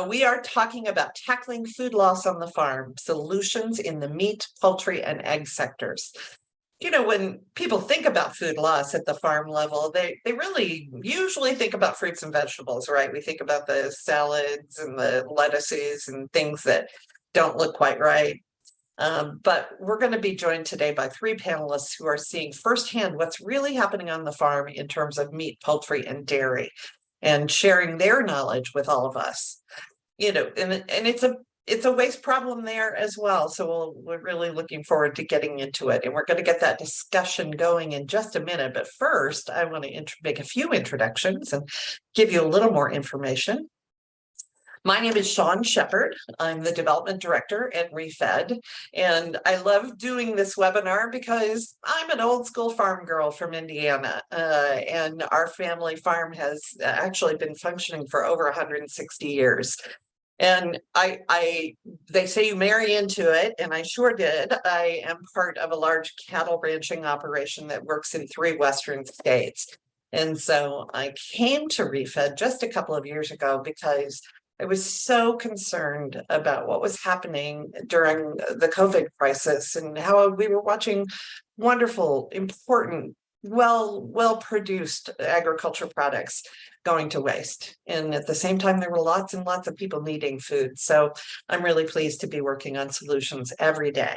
We are talking about tackling food loss on the farm, solutions in the meat, poultry, and egg sectors. When people think about food loss at the farm level, they really usually think about fruits and vegetables, right? We think about the salads and the lettuces and things that don't look quite right. But we're going to be joined today by three panelists who are seeing firsthand what's really happening on the farm in terms of meat, poultry, and dairy, and sharing their knowledge with all of us. And it's a waste problem there as well. So we're really looking forward to getting into it. And we're going to get that discussion going in just a minute. But first, I want to make a few introductions and give you a little more information. My name is Shawn Shepherd. I'm the Development Director at ReFed, and I love doing this webinar because I'm an old school farm girl from Indiana, and our family farm has actually been functioning for over 160 years. And they say you marry into it, and I sure did. I am part of a large cattle ranching operation that works in 3 Western states. And so I came to ReFed just a couple of years ago because I was so concerned about what was happening during the COVID crisis and how we were watching wonderful, important, well-produced agriculture products going to waste. And at the same time, there were lots and lots of people needing food. So I'm really pleased to be working on solutions every day.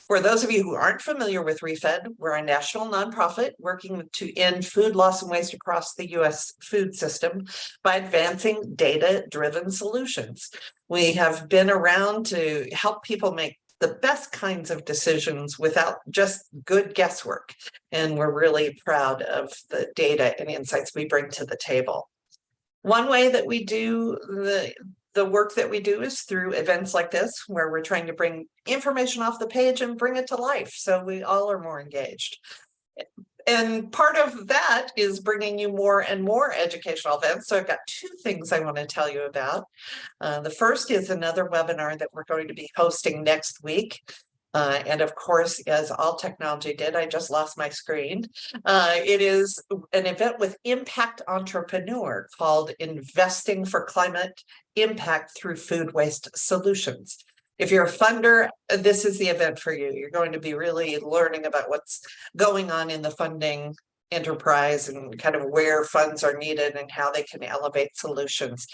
For those of you who aren't familiar with ReFed, we're a national nonprofit working to end food loss and waste across the U.S. food system by advancing data-driven solutions. We have been around to help people make the best kinds of decisions without just good guesswork. And we're really proud of the data and insights we bring to the table. One way that we do the work that we do is through events like this, where we're trying to bring information off the page and bring it to life so we all are more engaged. And part of that is bringing you more and more educational events. So I've got 2 things I want to tell you about. The first is another webinar that we're going to be hosting next week. And of course, as all technology did, I just lost my screen. It is an event with Impact Entrepreneur called Investing for Climate Impact Through Food Waste Solutions. If you're a funder, this is the event for you. You're going to be really learning about what's going on in the funding enterprise and kind of where funds are needed and how they can elevate solutions.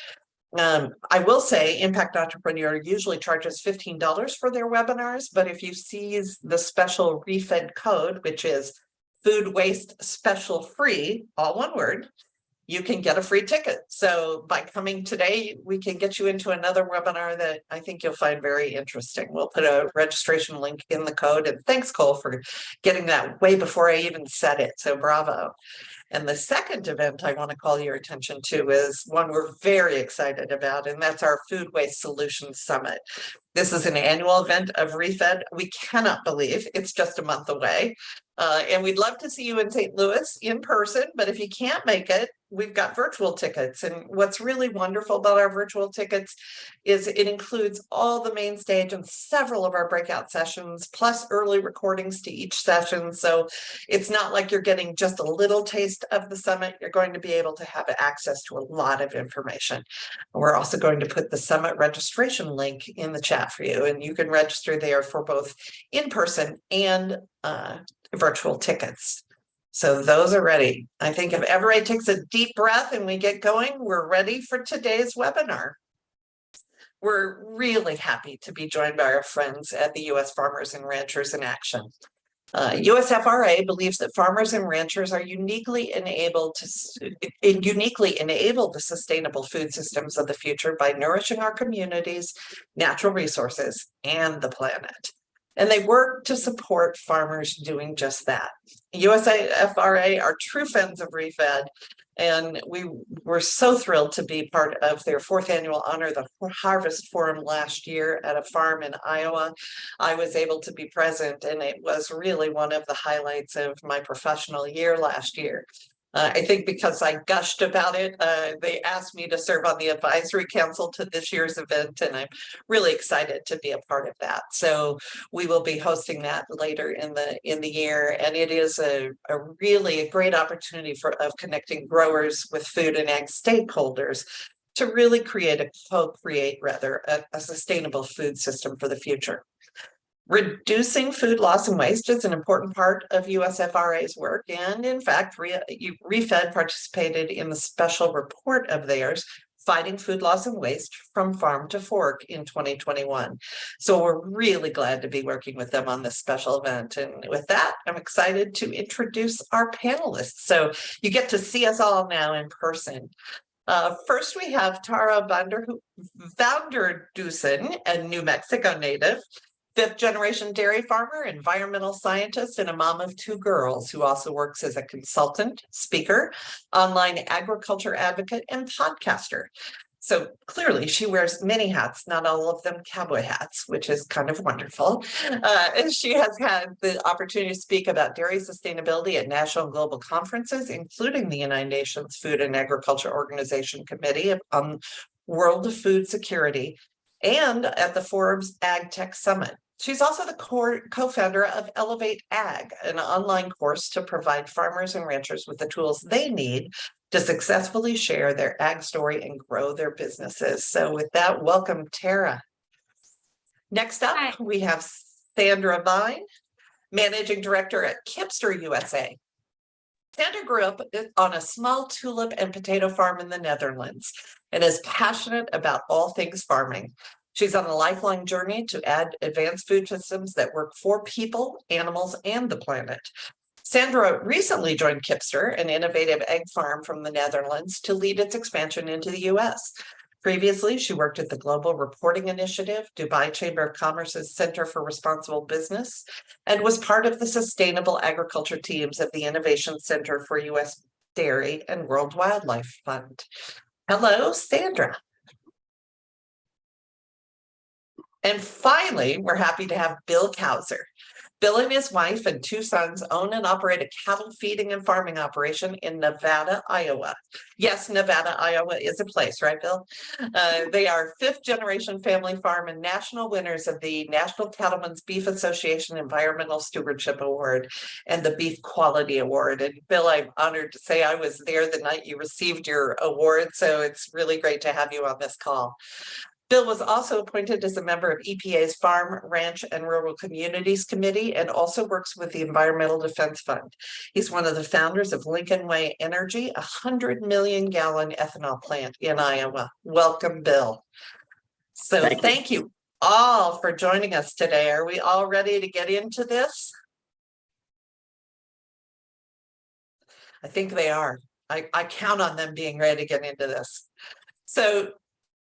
I will say Impact Entrepreneur usually charges $15 for their webinars, but if you seize the special ReFed code, which is Food Waste Special Free, all one word, you can get a free ticket. So by coming today, we can get you into another webinar that I think you'll find very interesting. We'll put a registration link in the code. And thanks, Cole, for getting that way before I even said it. So bravo. And the second event I want to call your attention to is one we're very excited about, and that's our Food Waste Solutions Summit. This is an annual event of ReFed. We cannot believe it's just a month away. And we'd love to see you in St. Louis in person, but if you can't make it, we've got virtual tickets. And what's really wonderful about our virtual tickets is it includes all the main stage and several of our breakout sessions, plus early recordings to each session. So it's not like you're getting just a little taste of the summit. You're going to be able to have access to a lot of information. We're also going to put the summit registration link in the chat for you, and you can register there for both in-person and virtual tickets. So those are ready. I think if everybody takes a deep breath and we get going, we're ready for today's webinar. We're really happy to be joined by our friends at the U.S. Farmers and Ranchers in Action. USFRA believes that farmers and ranchers are uniquely enable the sustainable food systems of the future by nourishing our communities, natural resources, and the planet. And they work to support farmers doing just that. USFRA are true friends of ReFed, and we were so thrilled to be part of their 4th annual Honor the Harvest Forum last year at a farm in Iowa. I was able to be present, and it was really one of the highlights of my professional year last year. I think because I gushed about it, they asked me to serve on the advisory council to this year's event, and I'm really excited to be a part of that. So we will be hosting that later in the year, and it is a really great opportunity of connecting growers with food and ag stakeholders to really co-create a sustainable food system for the future. Reducing food loss and waste is an important part of USFRA's work, and in fact, ReFed participated in the special report of theirs, Fighting Food Loss and Waste from Farm to Fork in 2021. So we're really glad to be working with them on this special event. And with that, I'm excited to introduce our panelists. So you get to see us all now in person. First, we have Tara Vander Dussen, a New Mexico native, fifth-generation dairy farmer, environmental scientist, and a mom of two girls who also works as a consultant, speaker, online agriculture advocate, and podcaster. So clearly she wears many hats, not all of them cowboy hats, which is kind of wonderful. And she has had the opportunity to speak about dairy sustainability at national and global conferences, including the United Nations Food and Agriculture Organization Committee on World Food Security and at the Forbes Ag Tech Summit. She's also the co-founder of Elevate Ag, an online course to provide farmers and ranchers with the tools they need to successfully share their ag story and grow their businesses. So with that, welcome, Tara. Next up, Hi. We have Sandra Vijn, Managing Director at Kipster USA. Sandra grew up on a small tulip and potato farm in the Netherlands and is passionate about all things farming. She's on a lifelong journey to add advanced food systems that work for people, animals, and the planet. Sandra recently joined Kipster, an innovative egg farm from the Netherlands, to lead its expansion into the U.S. Previously, she worked at the Global Reporting Initiative, Dubai Chamber of Commerce's Center for Responsible Business, and was part of the Sustainable Agriculture teams of the Innovation Center for U.S. Dairy and World Wildlife Fund. Hello, Sandra. And finally, we're happy to have Bill Couser. Bill and his wife and two sons own and operate a cattle feeding and farming operation in Nevada, Iowa. Yes, Nevada, Iowa is a place, right, Bill? They are fifth-generation family farm and national winners of the National Cattlemen's Beef Association Environmental Stewardship Award and the Beef Quality Award. And Bill, I'm honored to say I was there the night you received your award, so it's really great to have you on this call. Bill was also appointed as a member of EPA's Farm, Ranch, and Rural Communities Committee and also works with the Environmental Defense Fund. He's one of the founders of Lincoln Way Energy, a 100-million-gallon ethanol plant in Iowa. Welcome, Bill. So thank you all for joining us today. Are we all ready to get into this? I think they are. I count on them being ready to get into this. So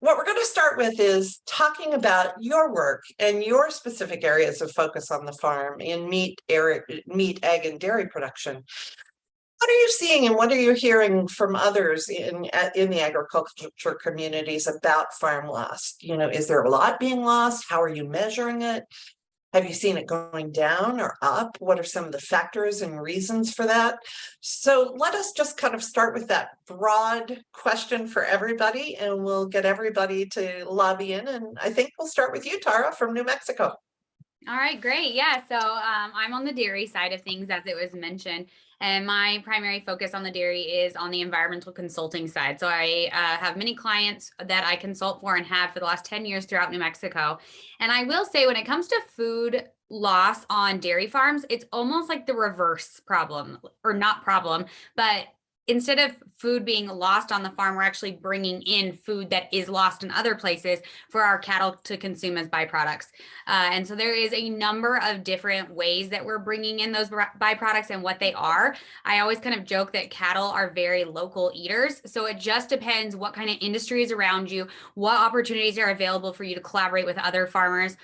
what we're going to start with is talking about your work and your specific areas of focus on the farm in meat, egg, and dairy production. What are you seeing and what are you hearing from others in the agriculture communities about farm loss? You know, is there a lot being lost? How are you measuring it? Have you seen it going down or up? What are some of the factors and reasons for that? So let us just kind of start with that broad question for everybody, and we'll get everybody to lobby in. And I think we'll start with you, Tara, from New Mexico. All right, great. Yeah, so I'm on the dairy side of things, as it was mentioned, and my primary focus on the dairy is on the environmental consulting side. So I have many clients that I consult for and have for the last 10 years throughout New Mexico. And I will say when it comes to food loss on dairy farms, it's almost like the reverse problem, or not problem, but instead of food being lost on the farm, we're actually bringing in food that is lost in other places for our cattle to consume as byproducts. And so there is a number of different ways that we're bringing in those byproducts and what they are. I always kind of joke that cattle are very local eaters. So it just depends what kind of industry is around you, what opportunities are available for you to collaborate with other farmers.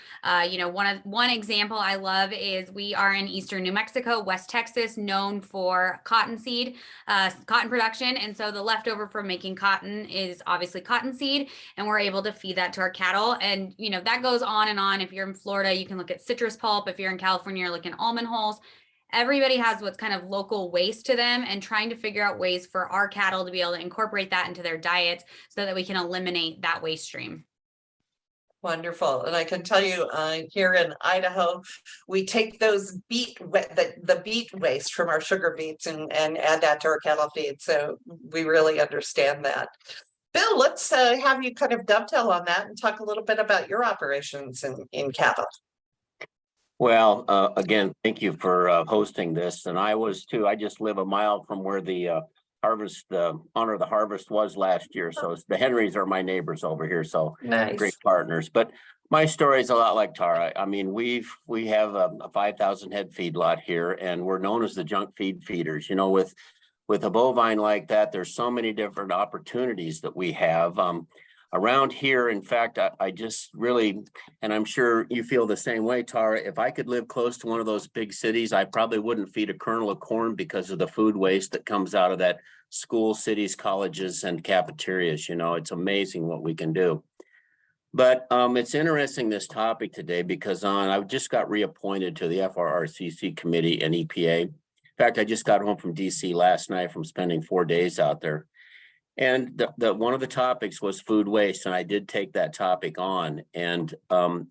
You know, one example I love is we are in Eastern New Mexico, West Texas, known for cottonseed, cotton production. And so the leftover from making cotton is obviously cottonseed, and we're able to feed that to our cattle. And, you know, that goes on and on. If you're in Florida, you can look at citrus pulp. If you're in California, you're looking at almond hulls. Everybody has what's kind of local waste to them, and trying to figure out ways for our cattle to be able to incorporate that into their diets so that we can eliminate that waste stream. Wonderful. And I can tell you here in Idaho, we take those the beet waste from our sugar beets and add that to our cattle feed. So we really understand that. Bill, let's have you kind of dovetail on that and talk a little bit about your operations in cattle. Well, again, thank you for hosting this. And I was too. I just live a mile from where the harvest, Honor of the Harvest was last year. So the Henrys are my neighbors over here. So Nice. great partners. But my story is a lot like Tara. I mean, we have a 5,000 head feedlot here, and we're known as the junk feed feeders. You know, with a bovine like that, there's so many different opportunities that we have. Around here, in fact, I just really, and I'm sure you feel the same way, Tara, if I could live close to one of those big cities, I probably wouldn't feed a kernel of corn because of the food waste that comes out of that school, cities, colleges, and cafeterias. You know, it's amazing what we can do. But it's interesting, this topic today, because I just got reappointed to the FRRCC committee and EPA. In fact, I just got home from DC last night from spending 4 days out there. And the one of the topics was food waste, and I did take that topic on. And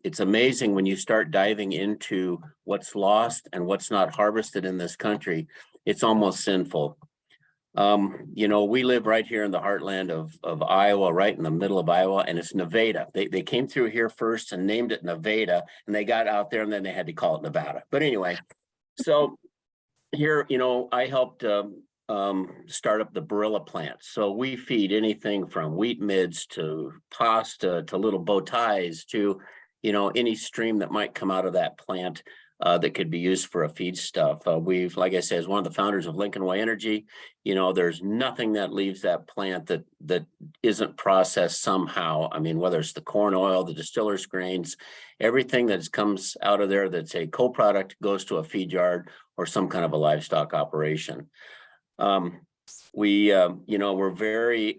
it's amazing when you start diving into what's lost and what's not harvested in this country. It's almost sinful. You know, we live right here in the heartland of Iowa, right in the middle of Iowa, and it's Nevada. They came through here first and named it Nevada, and they got out there and then they had to call it Nevada. But anyway, so here, you know, I helped start up the Barilla plant. So we feed anything from wheat midds to pasta to little bow ties to, you know, any stream that might come out of that plant that could be used for a feed stuff. We've, like I said, as one of the founders of Lincoln Way Energy, you know, there's nothing that leaves that plant that isn't processed somehow. I mean, whether it's the corn oil, the distiller's grains, everything that comes out of there that's a co-product goes to a feed yard or some kind of a livestock operation. You know, we're very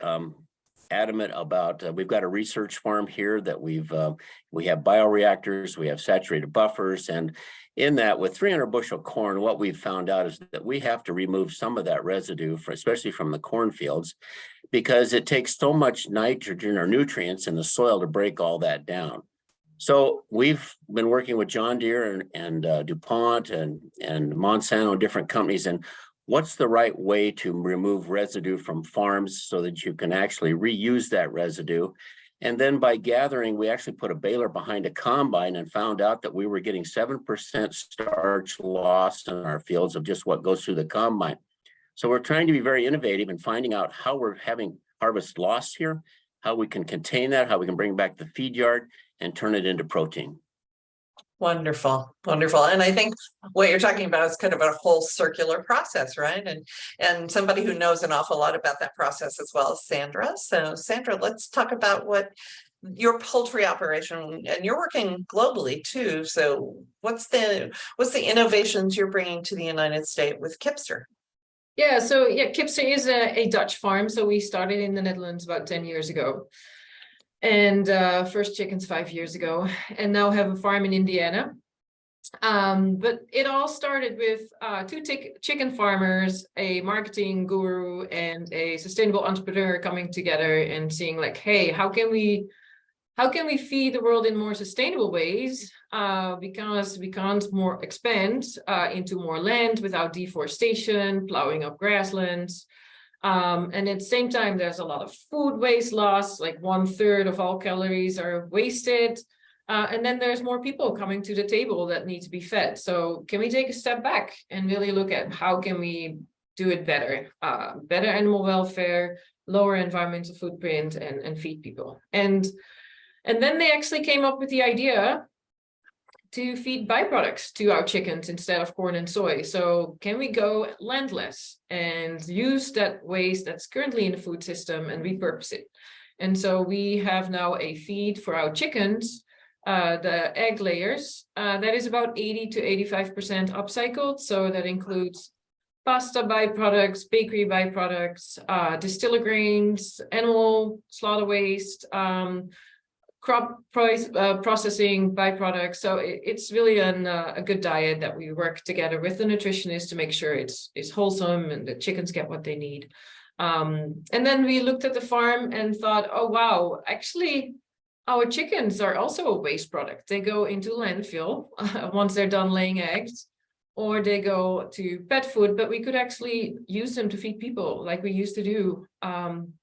adamant about, we've got a research farm here that we have bioreactors, we have saturated buffers, and in that, with 300 bushel corn, what we've found out is that we have to remove some of that residue, especially from the cornfields, because it takes so much nitrogen or nutrients in the soil to break all that down. So we've been working with John Deere and DuPont and Monsanto, different companies, and what's the right way to remove residue from farms so that you can actually reuse that residue. And then by gathering, we actually put a baler behind a combine and found out that we were getting 7% starch loss in our fields of just what goes through the combine. So we're trying to be very innovative in finding out how we're having harvest loss here, how we can contain that, how we can bring back the feed yard and turn it into protein. Wonderful, wonderful. And I think what you're talking about is kind of a whole circular process, right? And somebody who knows an awful lot about that process as well as Sandra. So Sandra, let's talk about what your poultry operation, and you're working globally too. So what's the innovations you're bringing to the United States with Kipster? Yeah, so Kipster is a Dutch farm. So we started in the Netherlands about 10 years ago. And first chickens 5 years ago, and now have a farm in Indiana. But it all started with two chicken farmers, a marketing guru, and a sustainable entrepreneur coming together and seeing like, hey, how can we feed the world in more sustainable ways? Because we can't expand into more land without deforestation, plowing up grasslands. And at the same time, there's a lot of food waste loss, like 1/3 of all calories are wasted. And then there's more people coming to the table that need to be fed. So can we take a step back and really look at how can we do it better? Better animal welfare, lower environmental footprint, and feed people. And then they actually came up with the idea to feed byproducts to our chickens instead of corn and soy. So can we go landless and use that waste that's currently in the food system and repurpose it? And so we have now a feed for our chickens, the egg layers, that is about 80 to 85% upcycled. So that includes pasta byproducts, bakery byproducts, distiller grains, animal slaughter waste, crop processing byproducts. So it's really a good diet that we work together with the nutritionist to make sure it's wholesome and the chickens get what they need. And then we looked at the farm and thought, oh, wow, actually, our chickens are also a waste product. They go into landfill once they're done laying eggs. or they go to pet food, but we could actually use them to feed people like we used to do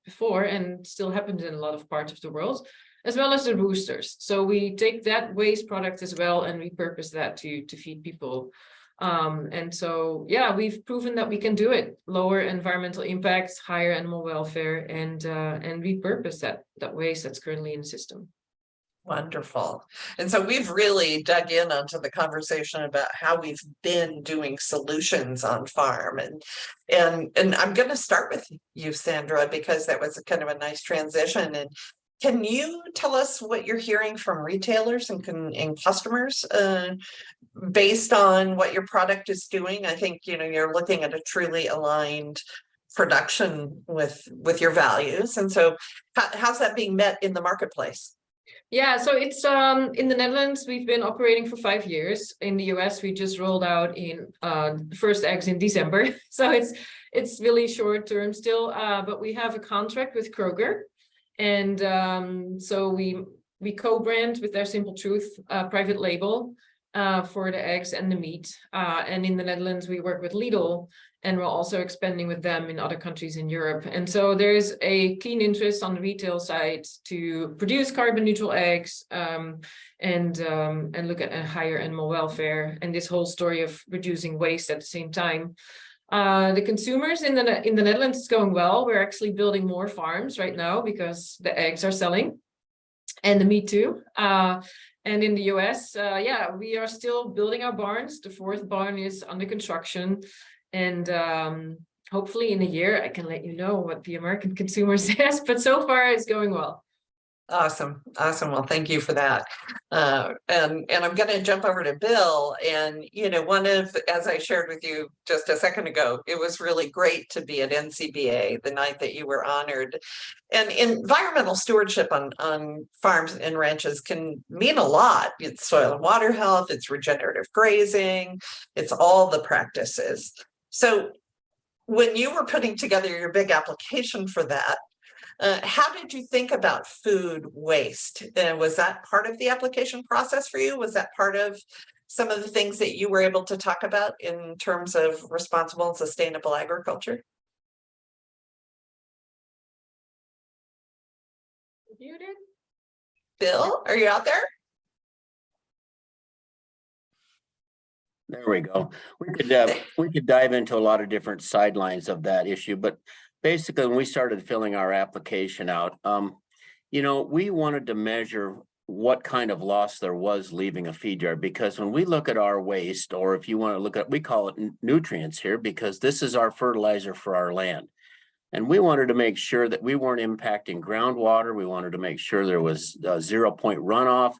before, and still happens in a lot of parts of the world, as well as the roosters. So we take that waste product as well and repurpose that to feed people. And so, yeah, we've proven that we can do it. Lower environmental impacts, higher animal welfare, and repurpose that waste that's currently in the system. Wonderful. And so we've really dug in onto the conversation about how we've been doing solutions on farm. And I'm going to start with you, Sandra, because that was kind of a nice transition. And can you tell us what you're hearing from retailers and customers based on what your product is doing? I think, you know, you're looking at a truly aligned production with your values. And so how's that being met in the marketplace? Yeah, so it's in the Netherlands, we've been operating for 5 years. In the US, we just rolled out in the first eggs in December. So it's really short term still, but we have a contract with Kroger. And so we co-brand with their Simple Truth private label for the eggs and the meat. And in the Netherlands, we work with Lidl, and we're also expanding with them in other countries in Europe. And so there's a keen interest on the retail side to produce carbon neutral eggs and look at a higher animal welfare and this whole story of reducing waste at the same time. The consumers in the Netherlands is going well. We're actually building more farms right now because the eggs are selling, and the meat too. And in the US, yeah, we are still building our barns. The 4th barn is under construction. And hopefully in a year, I can let you know what the American consumer says, but so far it's going well. Awesome. Awesome. Well, thank you for that. And I'm going to jump over to Bill. And, you know, as I shared with you just a second ago, it was really great to be at NCBA the night that you were honored. And environmental stewardship on farms and ranches can mean a lot. It's soil and water health, it's regenerative grazing, it's all the practices. So when you were putting together your big application for that, how did you think about food waste? Was that part of the application process for you? Was that part of some of the things that you were able to talk about in terms of responsible and sustainable agriculture? You did? Bill, are you out there? There we go. We could dive into a lot of different sidelines of that issue, but basically when we started filling our application out, you know, we wanted to measure what kind of loss there was leaving a feed yard, because when we look at our waste, or if you want to look at, we call it nutrients here, because this is our fertilizer for our land. And we wanted to make sure that we weren't impacting groundwater. We wanted to make sure there was 0 point runoff.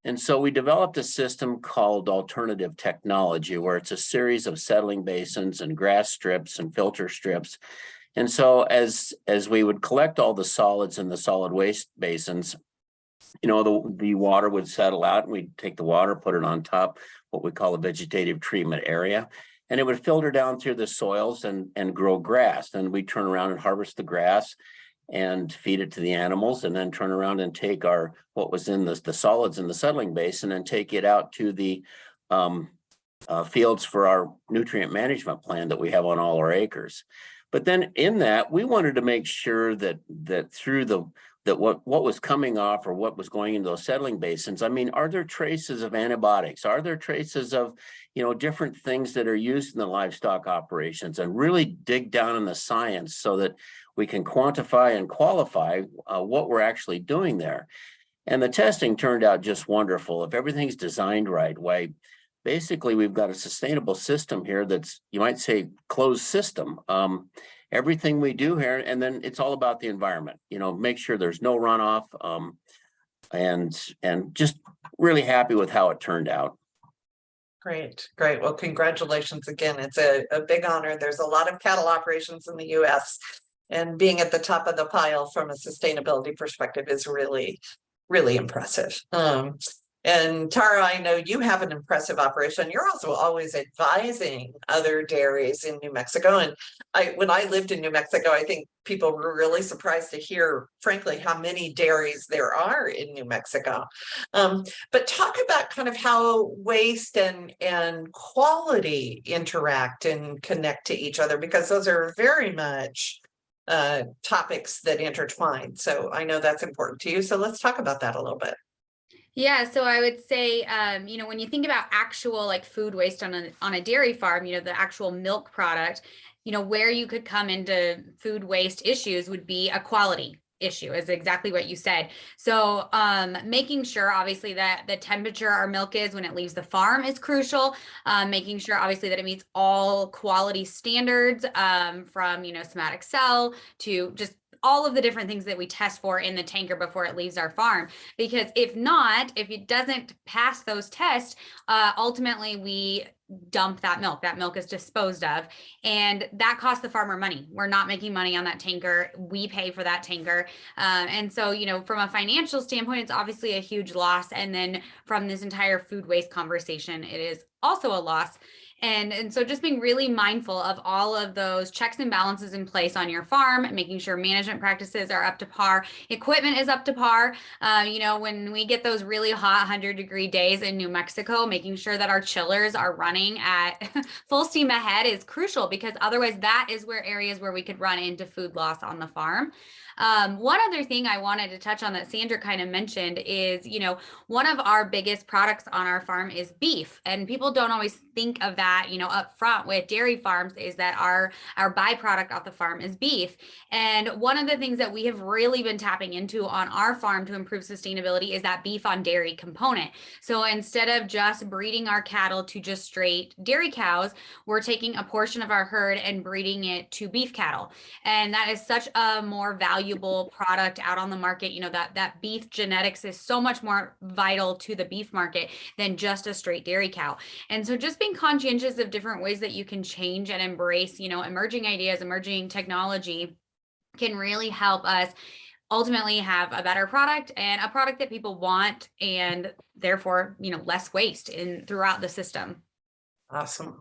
And so we developed a system called alternative technology, where it's a series of settling basins and grass strips and filter strips. And so as we would collect all the solids in the solid waste basins, you know, the water would settle out, and we'd take the water, put it on top, what we call a vegetative treatment area, and it would filter down through the soils and grow grass. And we'd turn around and harvest the grass and feed it to the animals, and then turn around and take what was in the solids in the settling basin and take it out to the fields for our nutrient management plan that we have on all our acres. But then in that, we wanted to make sure that through what was coming off, or what was going into those settling basins, I mean, are there traces of antibiotics? Are there traces of, you know, different things that are used in the livestock operations, and really dig down in the science so that we can quantify and qualify what we're actually doing there. And the testing turned out just wonderful. If everything's designed right, why basically we've got a sustainable system here that's, you might say, closed system. Everything we do here, and then it's all about the environment, you know, make sure there's no runoff, and just really happy with how it turned out. Great, great. Well, congratulations again. It's a big honor. There's a lot of cattle operations in the US, and being at the top of the pile from a sustainability perspective is really, really impressive. And Tara, I know you have an impressive operation. You're also always advising other dairies in New Mexico. And when I lived in New Mexico, I think people were really surprised to hear, frankly, how many dairies there are in New Mexico. But talk about kind of how waste and quality interact and connect to each other, because those are very much topics that intertwine. So I know that's important to you. So let's talk about that a little bit. Yeah, so I would say, when you think about actual like food waste on a dairy farm, the actual milk product, where you could come into food waste issues would be a quality issue, is exactly what you said. So making sure obviously that the temperature our milk is when it leaves the farm is crucial. Making sure obviously that it meets all quality standards, from somatic cell to just all of the different things that we test for in the tanker before it leaves our farm. Because if it doesn't pass those tests, ultimately we dump that milk. That milk is disposed of, and that costs the farmer money. We're not making money on that tanker. We pay for that tanker. And so, from a financial standpoint, it's obviously a huge loss. And then from this entire food waste conversation, it is also a loss. And so just being really mindful of all of those checks and balances in place on your farm, making sure management practices are up to par, equipment is up to par. When we get those really hot 100-degree days in New Mexico, making sure that our chillers are running at full steam ahead is crucial, because otherwise that is where areas where we could run into food loss on the farm. One other thing I wanted to touch on that Sandra kind of mentioned is, one of our biggest products on our farm is beef. And people don't always think of that, up front with dairy farms, is that our byproduct off the farm is beef. And one of the things that we have really been tapping into on our farm to improve sustainability is that beef on dairy component. So instead of just breeding our cattle to just straight dairy cows, we're taking a portion of our herd and breeding it to beef cattle. And that is such a more valuable product out on the market. That beef genetics is so much more vital to the beef market than just a straight dairy cow. And so just being conscientious of different ways that you can change and embrace, emerging ideas, emerging technology can really help us ultimately have a better product, and a product that people want, and therefore, less waste throughout the system. Awesome.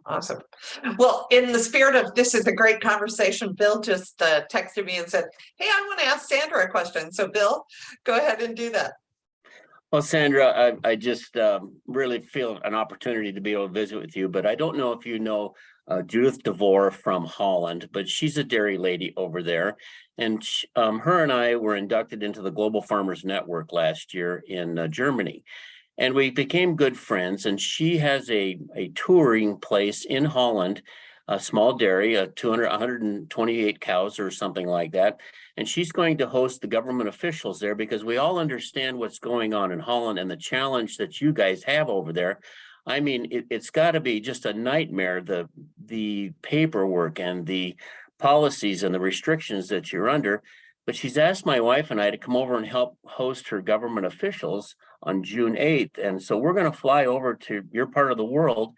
Well, in the spirit of this is a great conversation, Bill just texted me and said, hey, I want to ask Sandra a question. So Bill, go ahead and do that. Well, Sandra, I just really feel an opportunity to be able to visit with you, but I don't know if you know Judith DeVore from Holland, but she's a dairy lady over there. And her and I were inducted into the Global Farmers Network last year in Germany. And we became good friends, and she has a touring place in Holland, a small dairy, 128 cows or something like that. And she's going to host the government officials there, because we all understand what's going on in Holland and the challenge that you guys have over there. I mean, it's got to be just a nightmare, the paperwork and the policies and the restrictions that you're under. But she's asked my wife and I to come over and help host her government officials on June 8th. And so we're going to fly over to your part of the world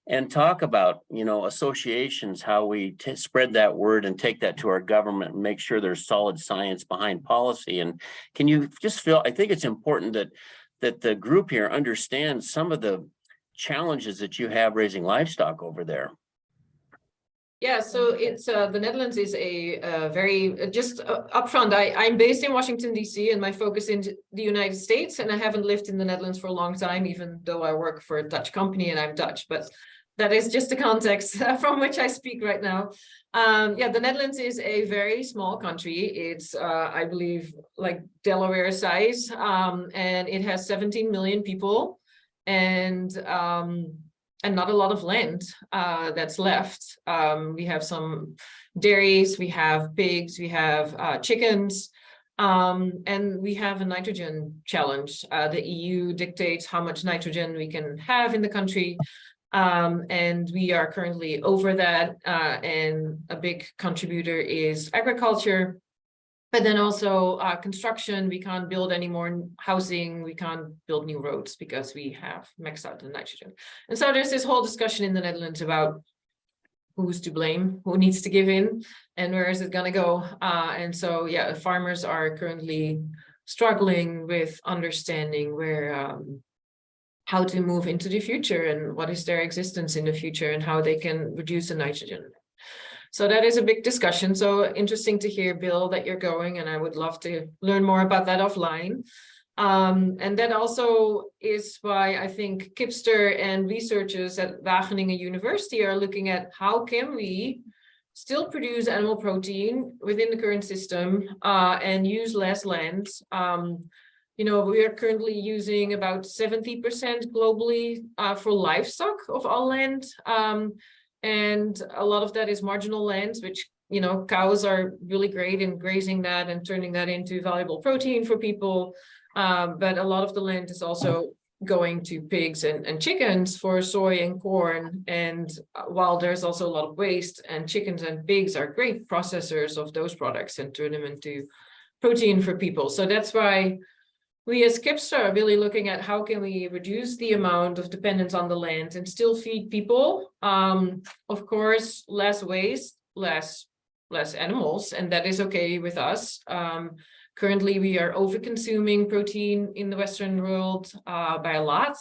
and talk about, associations, how we spread that word and take that to our government and make sure there's solid science behind policy. And can you just I think it's important that the group here understands some of the challenges that you have raising livestock over there. Yeah, so it's the Netherlands is a very just upfront. I'm based in Washington, D.C., and my focus in the United States, and I haven't lived in the Netherlands for a long time, even though I work for a Dutch company and I'm Dutch. But that is just the context from which I speak right now. The Netherlands is a very small country. It's I believe like Delaware size, and it has 17 million people, and not a lot of land that's left. We have some dairies, we have pigs, we have chickens, and we have a nitrogen challenge. The EU dictates how much nitrogen we can have in the country, and we are currently over that, and a big contributor is agriculture. But then also construction, we can't build any more housing, we can't build new roads because we have maxed out the nitrogen. And so there's this whole discussion in the Netherlands about who's to blame, who needs to give in, and where is it going to go. And so, farmers are currently struggling with understanding where how to move into the future and what is their existence in the future and how they can reduce the nitrogen. So that is a big discussion. So interesting to hear, Bill, that you're going, and I would love to learn more about that offline. And that also is why I think Kipster and researchers at Wageningen University are looking at how can we still produce animal protein within the current system and use less land. You know, we are currently using about 70% globally for livestock of all land. And a lot of that is marginal lands, which, you know, cows are really great in grazing that and turning that into valuable protein for people. But a lot of the land is also going to pigs and chickens for soy and corn. And while there's also a lot of waste, and chickens and pigs are great processors of those products and turn them into protein for people. So that's why we as Kipster are really looking at how can we reduce the amount of dependence on the land and still feed people. Of course, less waste, less animals, and that is okay with us. Currently, we are over-consuming protein in the Western world by a lot.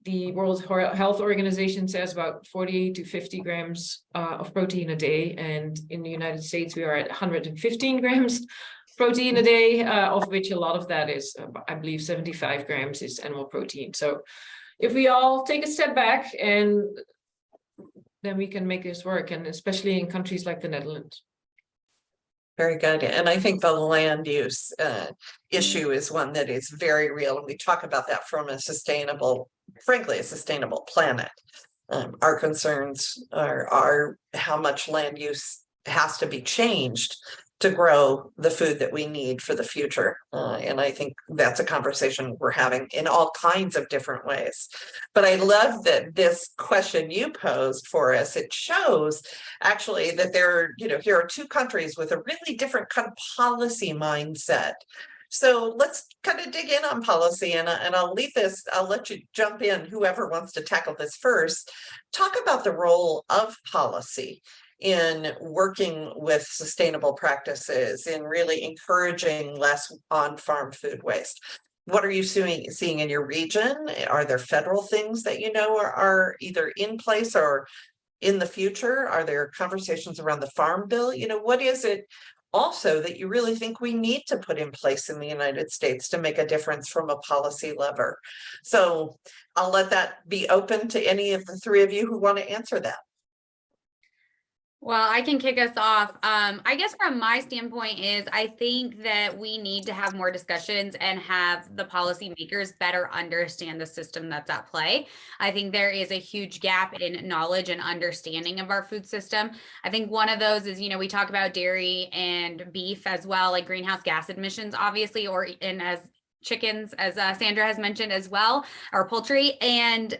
The World Health Organization says about 40 to 50 grams of protein a day, and in the United States, we are at 115 grams protein a day, of which a lot of that is, I believe 75 grams is animal protein. So if we all take a step back, and then we can make this work, and especially in countries like the Netherlands. Very good. And I think the land use issue is one that is very real. And we talk about that from a sustainable, frankly, a sustainable planet. Our concerns are how much land use has to be changed to grow the food that we need for the future. And I think that's a conversation we're having in all kinds of different ways. But I love that this question you posed for us, it shows actually that here are two countries with a really different kind of policy mindset. So let's kind of dig in on policy, and I'll let you jump in, whoever wants to tackle this first. Talk about the role of policy in working with sustainable practices, in really encouraging less on-farm food waste. What are you seeing in your region? Are there federal things that you know are either in place or in the future? Are there conversations around the Farm Bill? You know, what is it also that you really think we need to put in place in the United States to make a difference from a policy lever? So I'll let that be open to any of the three of you who want to answer that. Well, I can kick us off. I guess from my standpoint is I think that we need to have more discussions and have the policymakers better understand the system that's at play. I think there is a huge gap in knowledge and understanding of our food system. I think one of those is, we talk about dairy and beef as well, like greenhouse gas emissions, obviously, and as chickens, as Sandra has mentioned as well, or poultry, and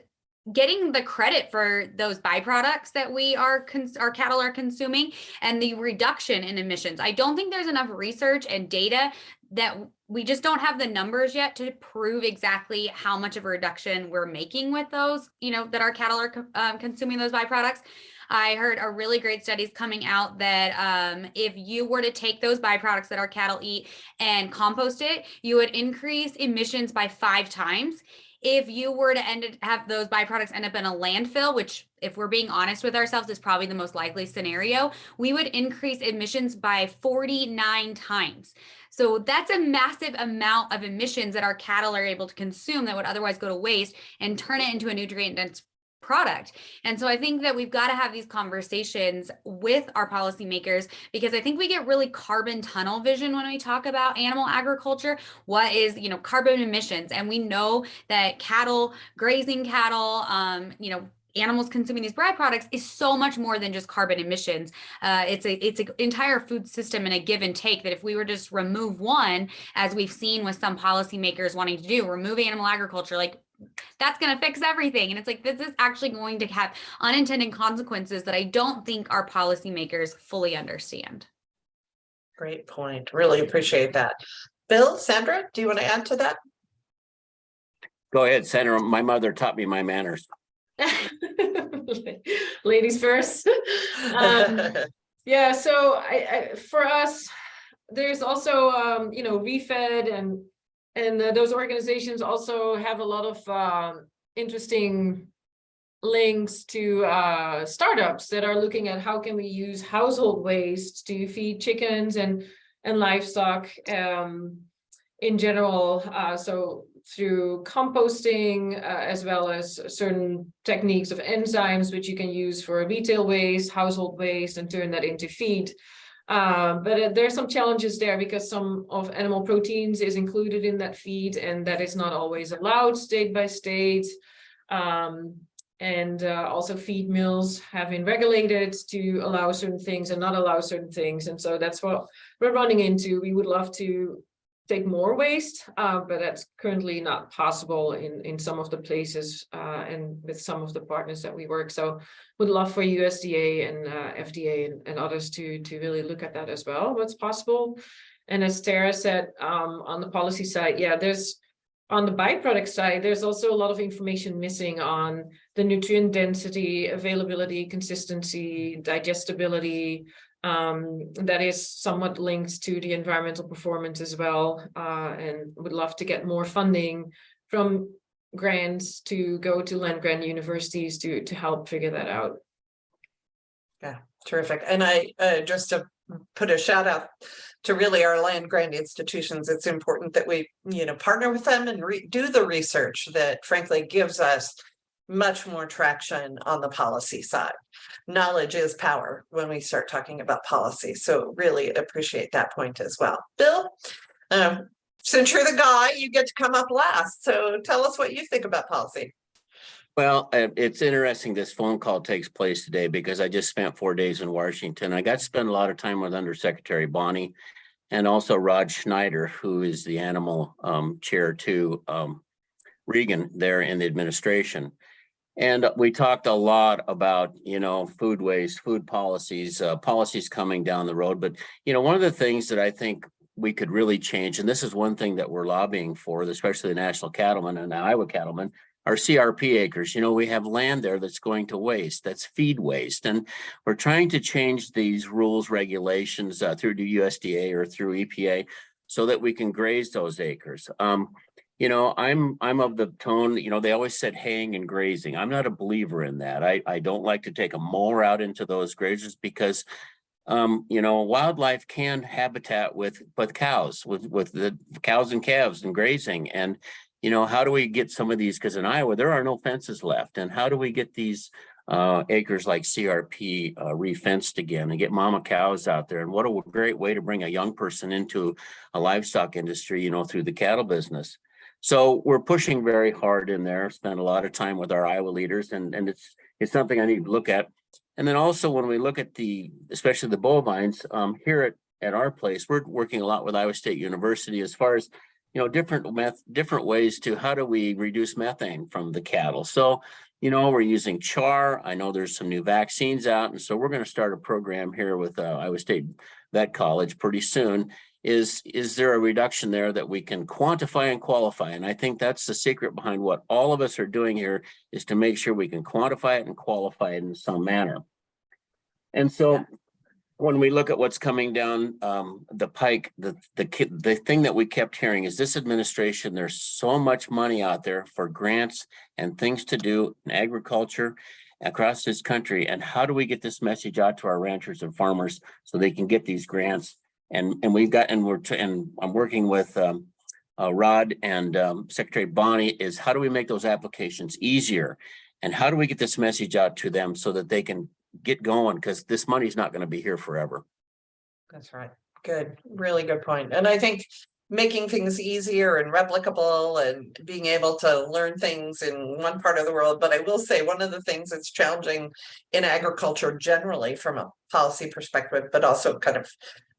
getting the credit for those byproducts that our cattle are consuming and the reduction in emissions. I don't think there's enough research and data, that we just don't have the numbers yet to prove exactly how much of a reduction we're making with those, that our cattle are consuming those byproducts. I heard a really great studies coming out that if you were to take those byproducts that our cattle eat and compost it, you would increase emissions by 5 times. If you were to have those byproducts end up in a landfill, which, if we're being honest with ourselves, is probably the most likely scenario, we would increase emissions by 49 times. So that's a massive amount of emissions that our cattle are able to consume that would otherwise go to waste, and turn it into a nutrient-dense product. And so I think that we've got to have these conversations with our policymakers, because I think we get really carbon tunnel vision when we talk about animal agriculture. What is, carbon emissions? And we know that grazing cattle, animals consuming these byproducts is so much more than just carbon emissions. It's an entire food system and a give and take, that if we were to just remove one, as we've seen with some policymakers wanting to do, remove animal agriculture, like that's going to fix everything. And it's like, this is actually going to have unintended consequences that I don't think our policymakers fully understand. Great point. Really appreciate that. Bill, Sandra, do you want to add to that? Go ahead, Sandra. My mother taught me my manners. Ladies first. Yeah, so I for us, there's also refed and And those organizations also have a lot of interesting links to startups that are looking at how can we use household waste to feed chickens and livestock in general. So through composting, as well as certain techniques of enzymes, which you can use for retail waste, household waste, and turn that into feed. But there are some challenges there because some of animal proteins is included in that feed, and that is not always allowed state by state. And also feed mills have been regulated to allow certain things and not allow certain things. And so that's what we're running into. We would love to take more waste, but that's currently not possible in some of the places and with some of the partners that we work. So would love for USDA and FDA and others to really look at that as well, what's possible. And as Tara said, on the policy side, yeah, on the byproduct side, there's also a lot of information missing on the nutrient density, availability, consistency, digestibility, that is somewhat linked to the environmental performance as well, and would love to get more funding from grants to go to land grant universities to help figure that out. Yeah, terrific. And I just to put a shout out to really our land grant institutions, it's important that we, partner with them and do the research that frankly gives us much more traction on the policy side. Knowledge is power when we start talking about policy. So really appreciate that point as well. Bill, since you're the guy, you get to come up last. So tell us what you think about policy. Well, it's interesting this phone call takes place today because I just spent 4 days in Washington. I got to spend a lot of time with Undersecretary Bonnie and also Rod Schneider, who is the animal chair to Regan there in the administration. And we talked a lot about, food waste, food policies, policies coming down the road. But, one of the things that I think we could really change, and this is one thing that we're lobbying for, especially the National Cattlemen and the Iowa Cattlemen, are CRP acres. We have land there that's going to waste, that's feed waste. And we're trying to change these rules, regulations through the USDA or through EPA so that we can graze those acres. I'm of the tone, they always said haying and grazing. I'm not a believer in that. I don't like to take a mower out into those grazers because, wildlife can habitat with cows, with the cows and calves and grazing. And, how do we get some of these? Because in Iowa, there are no fences left. And how do we get these acres like CRP re-fenced again and get mama cows out there? And what a great way to bring a young person into a livestock industry, through the cattle business. So we're pushing very hard in there, spend a lot of time with our Iowa leaders, and it's something I need to look at. And then also when we look at especially the bovines, here at our place, we're working a lot with Iowa State University as far as, different ways to how do we reduce methane from the cattle. So, we're using char. I know there's some new vaccines out. And so we're going to start a program here with Iowa State Vet College pretty soon. Is there a reduction there that we can quantify and qualify? And I think that's the secret behind what all of us are doing here, is to make sure we can quantify it and qualify it in some manner. And so when we look at what's coming down the pike, the thing that we kept hearing is this administration, there's so much money out there for grants and things to do in agriculture across this country. And how do we get this message out to our ranchers and farmers so they can get these grants? And I'm working with Rod and Secretary Bonnie, is how do we make those applications easier? And how do we get this message out to them so that they can get going? Because this money's not going to be here forever. That's right. Good. Really good point. And I think making things easier and replicable and being able to learn things in one part of the world. But I will say one of the things that's challenging in agriculture generally from a policy perspective, but also kind of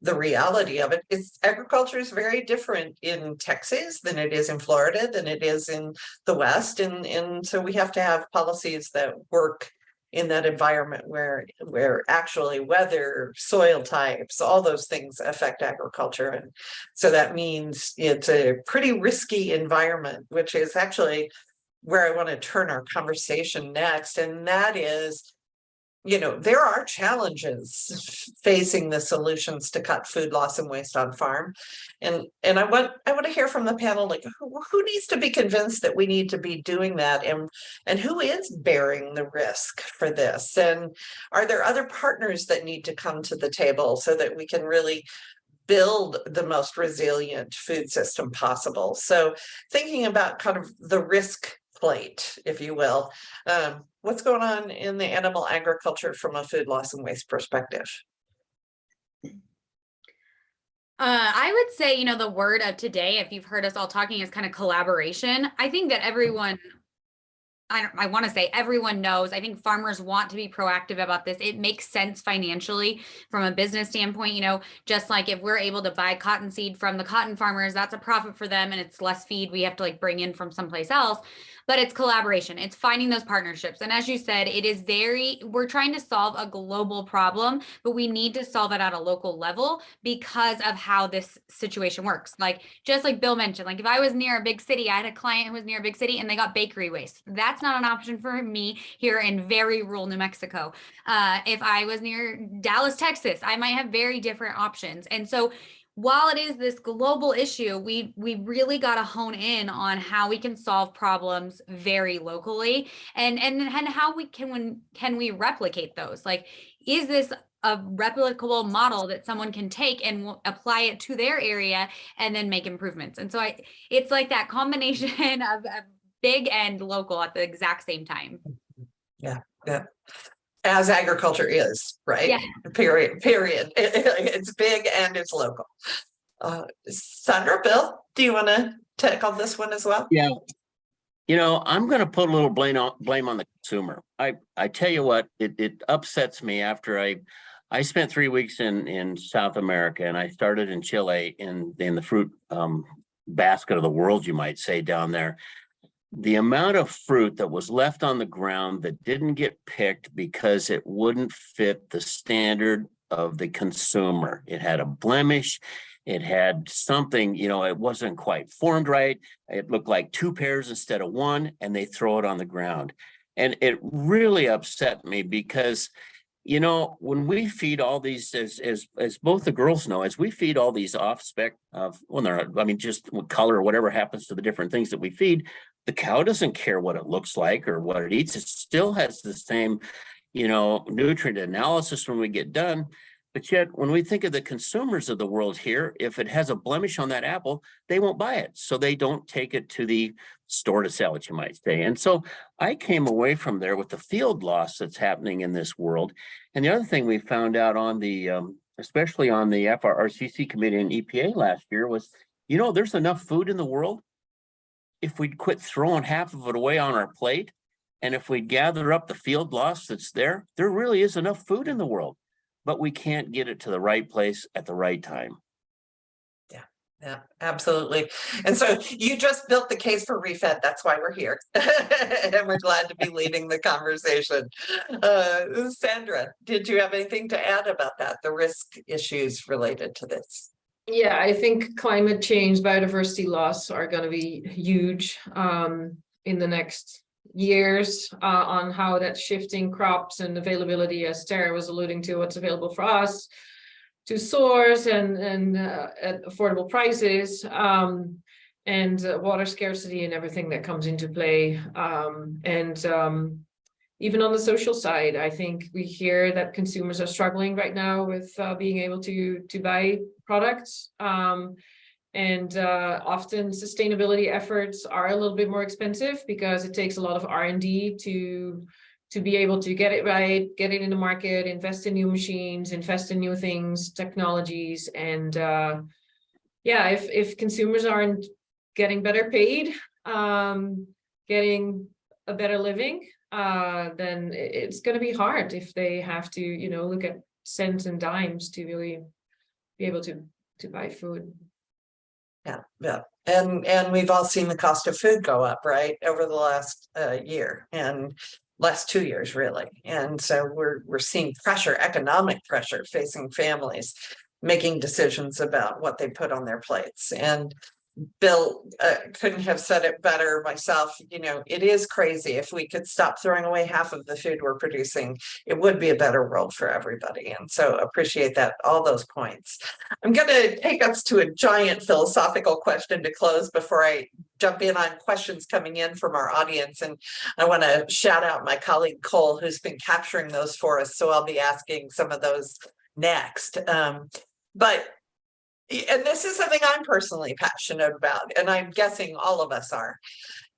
the reality of it, is agriculture is very different in Texas than it is in Florida, than it is in the West. And so we have to have policies that work in that environment where actually weather, soil types, all those things affect agriculture. And so that means it's a pretty risky environment, which is actually where I want to turn our conversation next. And that is there are challenges facing the solutions to cut food loss and waste on farm. And I want to hear from the panel, like who needs to be convinced that we need to be doing that, and who is bearing the risk for this? And are there other partners that need to come to the table so that we can really build the most resilient food system possible? So thinking about kind of the risk plate, if you will, what's going on in the animal agriculture from a food loss and waste perspective? I would say, the word of today, if you've heard us all talking, is kind of collaboration. I think that everyone, I want to say everyone knows. I think farmers want to be proactive about this. It makes sense financially from a business standpoint, just like if we're able to buy cottonseed from the cotton farmers, that's a profit for them and it's less feed we have to like bring in from someplace else. But it's collaboration. It's finding those partnerships. And as you said, we're trying to solve a global problem, but we need to solve it at a local level because of how this situation works. Just like Bill mentioned, if I was near a big city, I had a client who was near a big city and they got bakery waste. That's not an option for me here in very rural New Mexico. If I was near Dallas, Texas, I might have very different options. And so while it is this global issue, we really got to hone in on how we can solve problems very locally, and how can we replicate those? Is this a replicable model that someone can take and apply it to their area and then make improvements? And so it's like that combination of big and local at the exact same time. Yeah. As agriculture is, right? Yeah. Period. It's big and it's local. Sandra, Bill, do you want to take on this one as well? Yeah. I'm going to put a little blame on the consumer. I tell you what, it upsets me after I spent 3 weeks in South America, and I started in Chile in the fruit basket of the world, you might say, down there. The amount of fruit that was left on the ground that didn't get picked because it wouldn't fit the standard of the consumer. It had a blemish. It had something, it wasn't quite formed right. It looked like 2 pairs instead of 1, and they throw it on the ground. And it really upset me because, when we feed all these, as both the girls know, as we feed all these off-spec, just color or whatever happens to the different things that we feed, the cow doesn't care what it looks like or what it eats. It still has the same, nutrient analysis when we get done. But yet, when we think of the consumers of the world here, if it has a blemish on that apple, they won't buy it. So they don't take it to the store to sell it, you might say. And so I came away from there with the field loss that's happening in this world. And the other thing we found out on the, especially on the FRCC committee and EPA last year was, there's enough food in the world. If we'd quit throwing half of it away on our plate, and if we gather up the field loss that's there really is enough food in the world, but we can't get it to the right place at the right time. Yeah, absolutely. And so you just built the case for refed. That's why we're here. And we're glad to be leading the conversation. Sandra, did you have anything to add about that, the risk issues related to this? Yeah, I think climate change, biodiversity loss are going to be huge in the next years on how that's shifting crops and availability, as Tara was alluding to, what's available for us to source and at affordable prices, and water scarcity and everything that comes into play. Even on the social side, I think we hear that consumers are struggling right now with being able to buy products. Often sustainability efforts are a little bit more expensive because it takes a lot of R&D to be able to get it right, get it in the market, invest in new machines, invest in new things, technologies. And if consumers aren't getting better paid, getting a better living, then it's going to be hard if they have to, look at cents and dimes to really be able to buy food. Yeah. And we've all seen the cost of food go up, right, over the last year and last 2 years, really. And so we're seeing pressure, economic pressure facing families making decisions about what they put on their plates. And Bill couldn't have said it better myself. You know, it is crazy. If we could stop throwing away half of the food we're producing, it would be a better world for everybody. And so appreciate that, all those points. I'm going to take us to a giant philosophical question to close before I jump in on questions coming in from our audience. And I want to shout out my colleague Cole, who's been capturing those for us. So I'll be asking some of those next. And this is something I'm personally passionate about, and I'm guessing all of us are.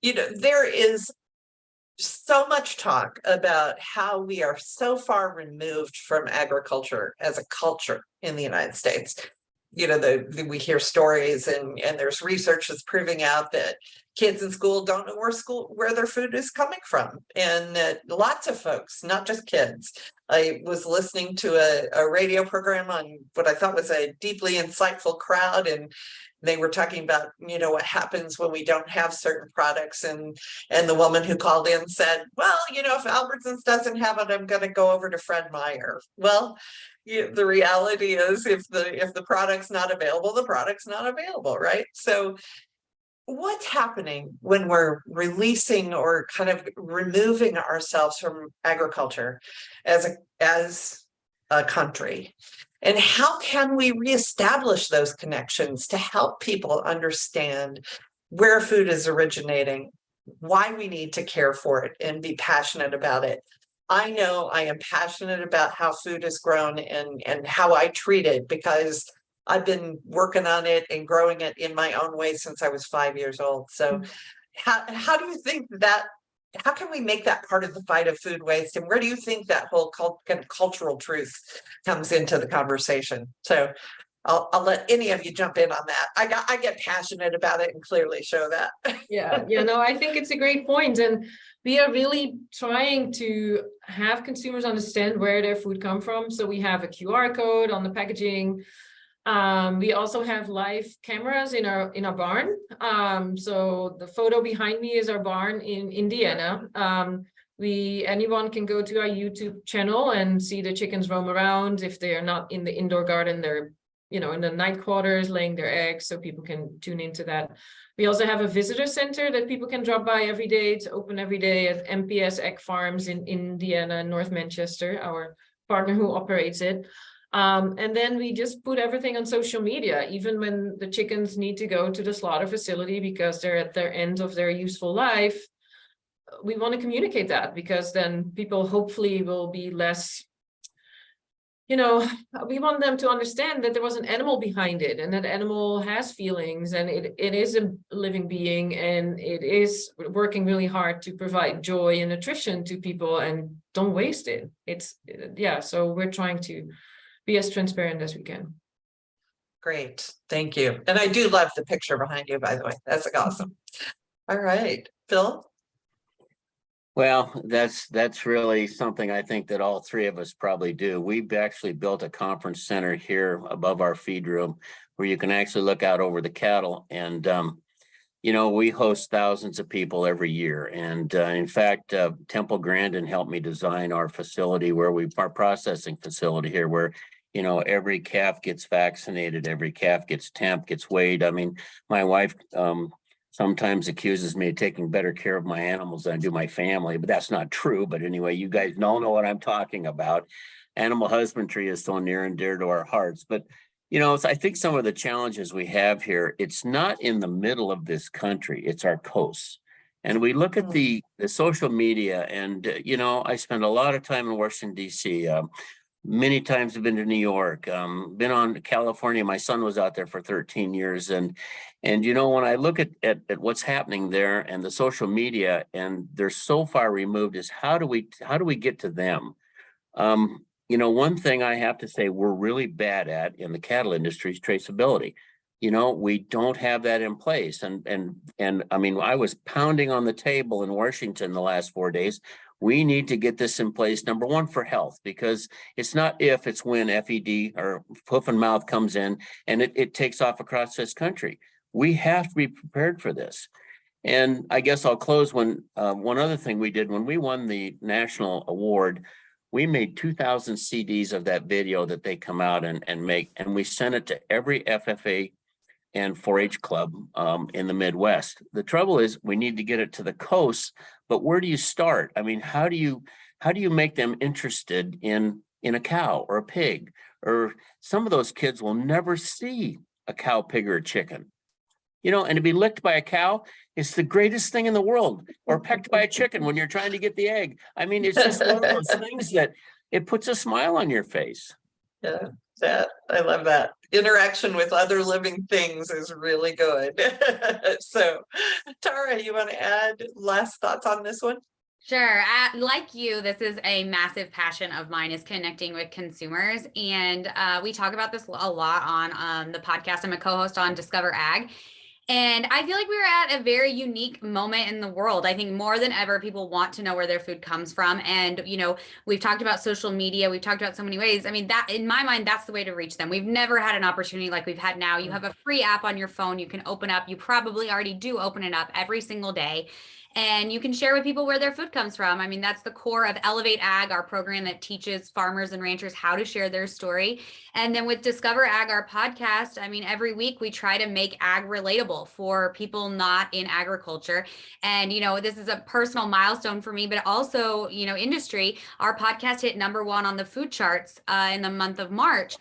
You know, there is so much talk about how we are so far removed from agriculture as a culture in the United States. You know, we hear stories and there's research that's proving out that kids in school don't know where their food is coming from. And lots of folks, not just kids. I was listening to a radio program on what I thought was a deeply insightful crowd, and they were talking about, you know, what happens when we don't have certain products. And the woman who called in said, well, you know, if Albertsons doesn't have it, I'm going to go over to Fred Meyer. Well, the reality is if the product's not available, the product's not available, right? So what's happening when we're releasing or kind of removing ourselves from agriculture as a country? And how can we reestablish those connections to help people understand where food is originating, why we need to care for it and be passionate about it? I know I am passionate about how food is grown and how I treat it, because I've been working on it and growing it in my own way since I was 5 years old. So how do you think that, how can we make that part of the fight of food waste? And where do you think that whole kind of cultural truth comes into the conversation? So I'll let any of you jump in on that. I get passionate about it and clearly show that. Yeah, no, I think it's a great point. And we are really trying to have consumers understand where their food come from. So we have a QR code on the packaging. We also have live cameras in our barn. So the photo behind me is our barn in Indiana. Anyone can go to our YouTube channel and see the chickens roam around. If they are not in the indoor garden, they're, you know, in the night quarters laying their eggs, so people can tune into that. We also have a visitor center that people can drop by every day. It's open every day at MPS Egg Farms in Indiana, North Manchester, our partner who operates it. And then we just put everything on social media, even when the chickens need to go to the slaughter facility because they're at their end of their useful life. We want to communicate that, because then people hopefully will be less, you know, we want them to understand that there was an animal behind it, and that animal has feelings, and it is a living being, and it is working really hard to provide joy and nutrition to people, and don't waste it. So we're trying to be as transparent as we can. Great, thank you. And I do love the picture behind you, by the way. That's awesome. All right, Phil. Well, that's really something I think that all three of us probably do. We've actually built a conference center here above our feed room where you can actually look out over the cattle. And, you know, we host thousands of people every year. And in fact, Temple Grandin helped me design our facility our processing facility here, where, you know, every calf gets vaccinated, every calf gets temped, gets weighed. I mean, my wife, sometimes accuses me of taking better care of my animals than I do my family, but that's not true. But anyway, you guys all know what I'm talking about. Animal husbandry is so near and dear to our hearts. But, you know, I think some of the challenges we have here, it's not in the middle of this country, it's our coasts. And we look at the social media, and, you know, I spend a lot of time in Washington, D.C., many times I've been to New York, been on to California. My son was out there for 13 years. And you know, when I look at what's happening there and the social media, and they're so far removed, is how do we get to them? You know, one thing I have to say we're really bad at in the cattle industry is traceability. You know, we don't have that in place. And I mean, I was pounding on the table in Washington the last 4 days. We need to get this in place, number one, for health, because it's not if, it's when FED or hoof and mouth comes in and it takes off across this country. We have to be prepared for this. And I guess I'll close when one other thing we did when we won the national award, we made 2,000 CDs of that video that they come out and make, and we sent it to every FFA and 4-H club in the Midwest. The trouble is we need to get it to the coast, but where do you start? I mean, how do you make them interested in a cow or a pig? Or some of those kids will never see a cow, pig, or a chicken. You know, and to be licked by a cow is the greatest thing in the world, or pecked by a chicken when you're trying to get the egg. I mean, it's just one of those things that it puts a smile on your face. Yeah, I love that. Interaction with other living things is really good. So, Tara, you want to add last thoughts on this one? Sure. Like you, this is a massive passion of mine, is connecting with consumers. And we talk about this a lot on the podcast. I'm a co-host on Discover Ag. And I feel like we were at a very unique moment in the world. I think more than ever, people want to know where their food comes from. And, you know, we've talked about social media. We've talked about so many ways. I mean, that in my mind, that's the way to reach them. We've never had an opportunity like we've had now. You have a free app on your phone. You can open up. You probably already do open it up every single day. And you can share with people where their food comes from. I mean, that's the core of Elevate Ag, our program that teaches farmers and ranchers how to share their story. And then with Discover Ag, our podcast, I mean, every week we try to make ag relatable for people not in agriculture. And, you know, this is a personal milestone for me, but also, you know, industry. Our podcast hit #1 on the food charts in the month of March.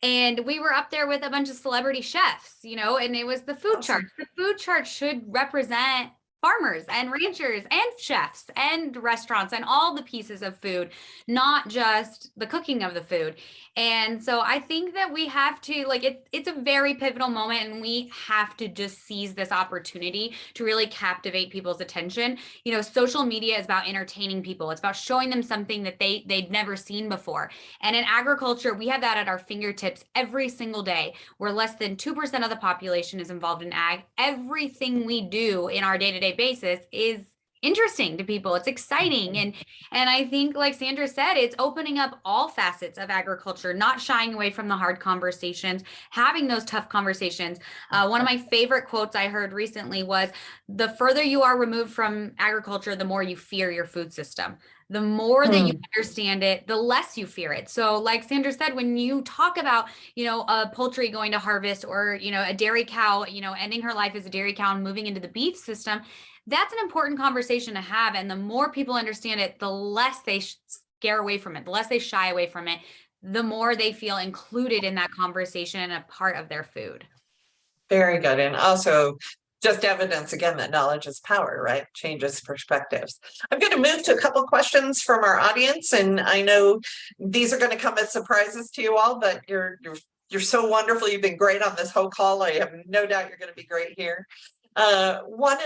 And we were up there with a bunch of celebrity chefs, you know, and it was the food charts. The food chart should represent farmers and ranchers and chefs and restaurants and all the pieces of food, not just the cooking of the food. And so I think that we have to, like, it's a very pivotal moment, and we have to just seize this opportunity to really captivate people's attention. You know, social media is about entertaining people. It's about showing them something that they'd never seen before. And in agriculture, we have that at our fingertips every single day, where less than 2% of the population is involved in ag. Everything we do in our day-to-day basis is interesting to people. It's exciting. And I think, like Sandra said, it's opening up all facets of agriculture, not shying away from the hard conversations, having those tough conversations. One of my favorite quotes I heard recently was, the further you are removed from agriculture, the more you fear your food system. The more that you understand it, the less you fear it. So like Sandra said, when you talk about, you know, a poultry going to harvest, or, you know, a dairy cow, you know, ending her life as a dairy cow and moving into the beef system, that's an important conversation to have. And the more people understand it, the less they scare away from it, the less they shy away from it, the more they feel included in that conversation and a part of their food. Very good. And also just evidence again that knowledge is power, right? Changes perspectives. I'm going to move to a couple questions from our audience, and I know these are going to come as surprises to you all, but you're so wonderful. You've been great on this whole call. I have no doubt you're going to be great here. One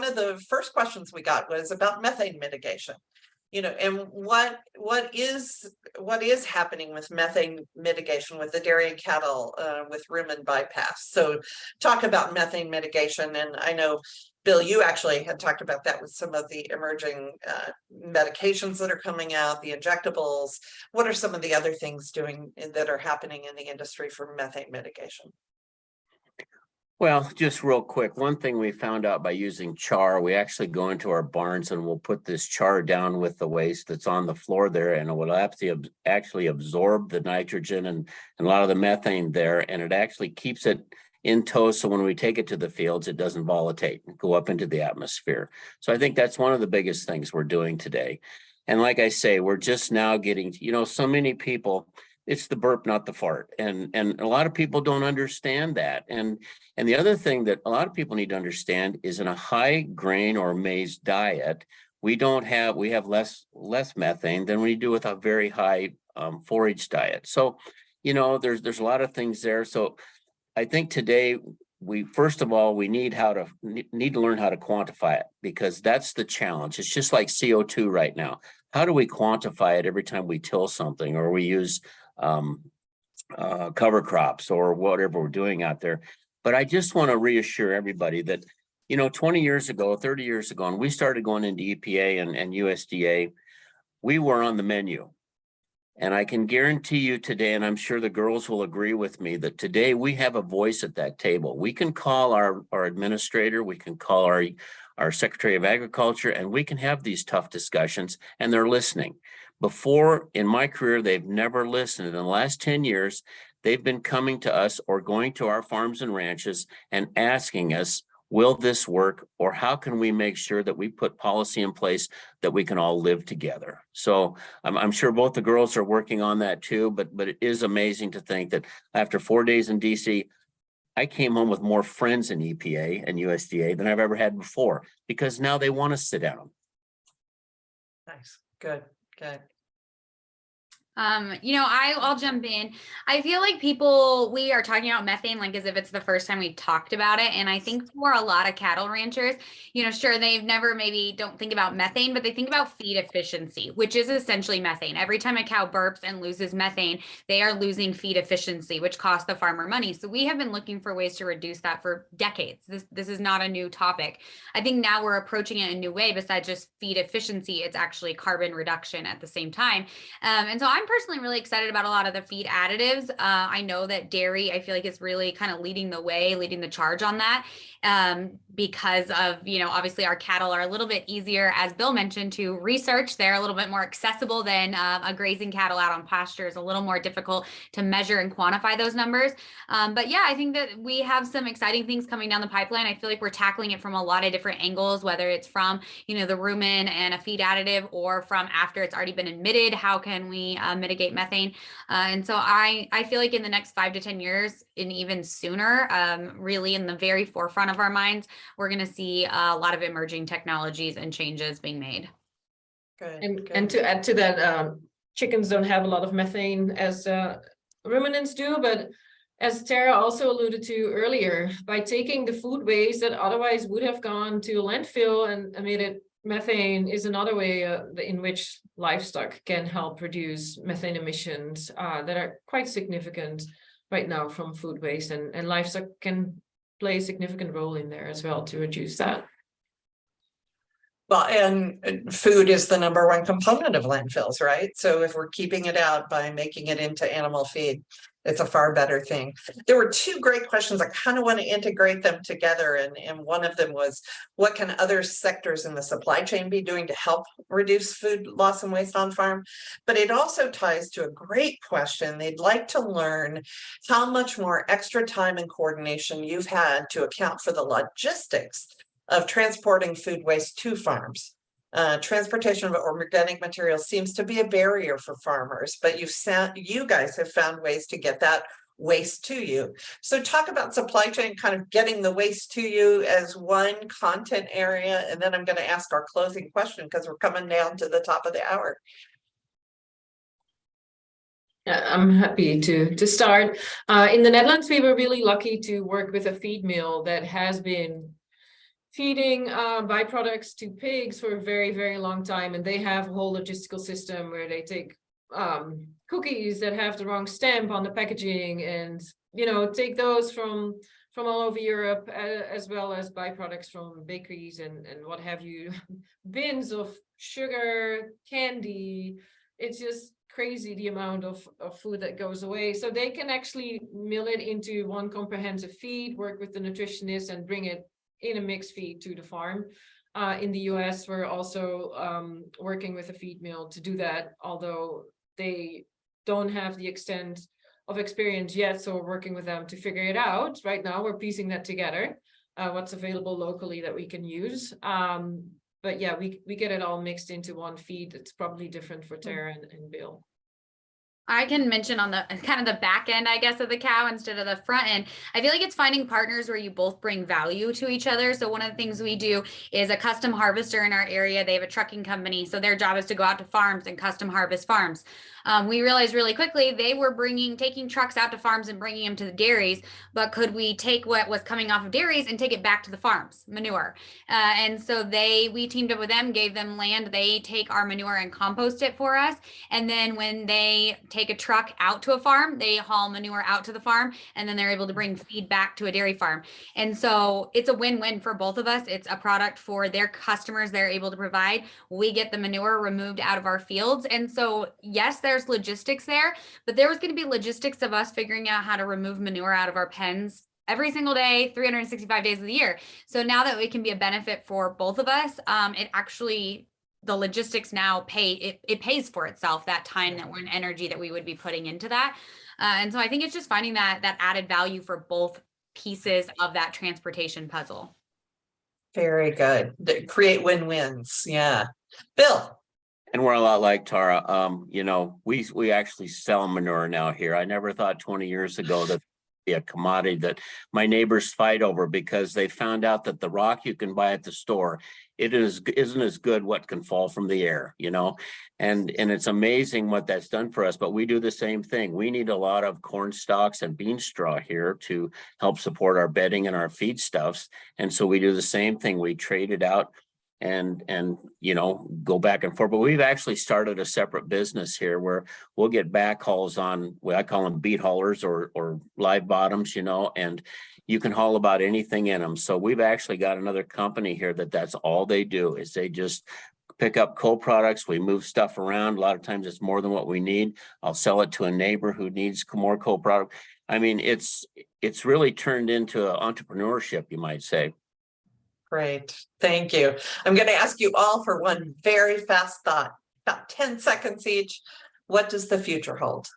of the first questions we got was about methane mitigation. You know, and what is happening with methane mitigation with the dairy and cattle with rumen bypass. So talk about methane mitigation. And I know, Bill, you actually had talked about that with some of the emerging medications that are coming out, the injectables. What are some of the other things that are happening in the industry for methane mitigation? Well, just real quick, one thing we found out by using char, we actually go into our barns and we'll put this char down with the waste that's on the floor there, and it will actually absorb the nitrogen and a lot of the methane there, and it actually keeps it in tow. So when we take it to the fields, it doesn't volatilate and go up into the atmosphere. So I think that's one of the biggest things we're doing today. And like I say, we're just now getting, you know, so many people, it's the burp, not the fart. And a lot of people don't understand that. And the other thing that a lot of people need to understand is, in a high grain or maize diet, we have less methane than we do with a very high forage diet. So, you know, there's a lot of things there. So I think today first of all, we need to learn how to quantify it, because that's the challenge. It's just like CO2 right now. How do we quantify it every time we till something, or we use cover crops, or whatever we're doing out there? But I just want to reassure everybody that, you know, 20 years ago, 30 years ago, and we started going into EPA and USDA, we were on the menu. And I can guarantee you today, and I'm sure the girls will agree with me, that today we have a voice at that table. We can call our administrator, we can call our Secretary of Agriculture, and we can have these tough discussions, and they're listening. Before, in my career, they've never listened. In the last 10 years, they've been coming to us or going to our farms and ranches and asking us, will this work? Or how can we make sure that we put policy in place that we can all live together? So I'm sure both the girls are working on that too, but it is amazing to think that after 4 days in DC, I came home with more friends in EPA and USDA than I've ever had before, because now they want to sit down. Nice, good, good. I'll jump in. I feel like we are talking about methane like as if it's the first time we've talked about it. And I think for a lot of cattle ranchers, sure, they've never maybe don't think about methane, but they think about feed efficiency, which is essentially methane. Every time a cow burps and loses methane, they are losing feed efficiency, which costs the farmer money. So we have been looking for ways to reduce that for decades. This is not a new topic. I think now we're approaching it in a new way. Besides just feed efficiency, it's actually carbon reduction at the same time. And so I'm personally really excited about a lot of the feed additives. I know that dairy, I feel like is really kind of leading the charge on that, because of, obviously our cattle are a little bit easier, as Bill mentioned, to research. They're a little bit more accessible than a grazing cattle out on pasture is a little more difficult to measure and quantify those numbers. But yeah, I think that we have some exciting things coming down the pipeline. I feel like we're tackling it from a lot of different angles, whether it's from, the rumen and a feed additive, or from after it's already been emitted, how can we mitigate methane? And so I feel like in the next 5 to 10 years, and even sooner, really in the very forefront of our minds, we're going to see a lot of emerging technologies and changes being made. Good, And to add to that, chickens don't have a lot of methane as ruminants do, but as Tara also alluded to earlier, by taking the food waste that otherwise would have gone to a landfill and emitted methane is another way in which livestock can help reduce methane emissions that are quite significant right now from food waste, and livestock can play a significant role in there as well to reduce that. Well, and food is the #1 component of landfills, right? So if we're keeping it out by making it into animal feed, it's a far better thing. There were 2 great questions. I kind of want to integrate them together. And one of them was, what can other sectors in the supply chain be doing to help reduce food loss and waste on farm? But it also ties to a great question. They'd like to learn how much more extra time and coordination you've had to account for the logistics of transporting food waste to farms. Transportation of organic materials seems to be a barrier for farmers, but you guys have found ways to get that waste to you. So talk about supply chain, kind of getting the waste to you as one content area, and then I'm going to ask our closing question because we're coming down to the top of the hour. I'm happy to start. In the Netherlands, we were really lucky to work with a feed mill that has been feeding byproducts to pigs for a very, very long time. And they have a whole logistical system where they take cookies that have the wrong stamp on the packaging and, take those from all over Europe, as well as byproducts from bakeries and what have you, bins of sugar, candy. It's just crazy the amount of food that goes away. So they can actually mill it into one comprehensive feed, work with the nutritionist and bring it in a mixed feed to the farm. In the US, we're also working with a feed mill to do that, although they don't have the extent of experience yet. So we're working with them to figure it out. Right now, we're piecing that together, what's available locally that we can use. But yeah, we get it all mixed into one feed. It's probably different for Tara and Bill. I can mention on the kind of the back end, I guess, of the cow instead of the front end. I feel like it's finding partners where you both bring value to each other. So one of the things we do is a custom harvester in our area. They have a trucking company. So their job is to go out to farms and custom harvest farms. We realized really quickly they were taking trucks out to farms and bringing them to the dairies, but could we take what was coming off of dairies and take it back to the farms, manure? And so we teamed up with them, gave them land. They take our manure and compost it for us. And then when they take a truck out to a farm, they haul manure out to the farm, and then they're able to bring feed back to a dairy farm. And so it's a win-win for both of us. It's a product for their customers they're able to provide. We get the manure removed out of our fields. And so yes, there's logistics there, but there was going to be logistics of us figuring out how to remove manure out of our pens every single day, 365 days of the year. So now that it can be a benefit for both of us, it actually the logistics now it pays for itself, that time that we're in energy that we would be putting into that. And so I think it's just finding that added value for both pieces of that transportation puzzle. Very good. Create win-wins. Yeah. Bill. And we're a lot like Tara. You know, we actually sell manure now here. I never thought 20 years ago that be a commodity that my neighbors fight over, because they found out that the rock you can buy at the store, isn't as good what can fall from the air, you know, and it's amazing what that's done for us. But we do the same thing. We need a lot of corn stalks and bean straw here to help support our bedding and our feedstuffs. And so we do the same thing. We trade it out and you know, go back and forth. But we've actually started a separate business here where we'll get backhauls on what I call them beat haulers or live bottoms, you know, and you can haul about anything in them. So we've actually got another company here that's all they do is they just pick up co-products. We move stuff around. A lot of times it's more than what we need. I'll sell it to a neighbor who needs more co-product. I mean, it's really turned into entrepreneurship, you might say. Great. Thank you. I'm going to ask you all for one very fast thought, about 10 seconds each. What does the future hold?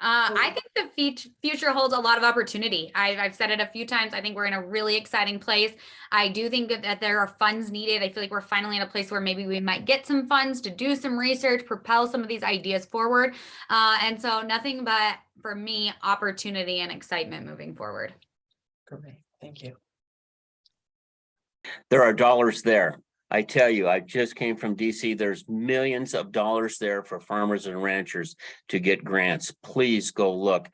I think the future holds a lot of opportunity. I've said it a few times. I think we're in a really exciting place. I do think that there are funds needed. I feel like we're finally in a place where maybe we might get some funds to do some research, propel some of these ideas forward. And so nothing but, for me, opportunity and excitement moving forward. Great. Thank you. There are dollars there. I tell you, I just came from DC. There's millions of dollars there for farmers and ranchers to get grants. Please go look.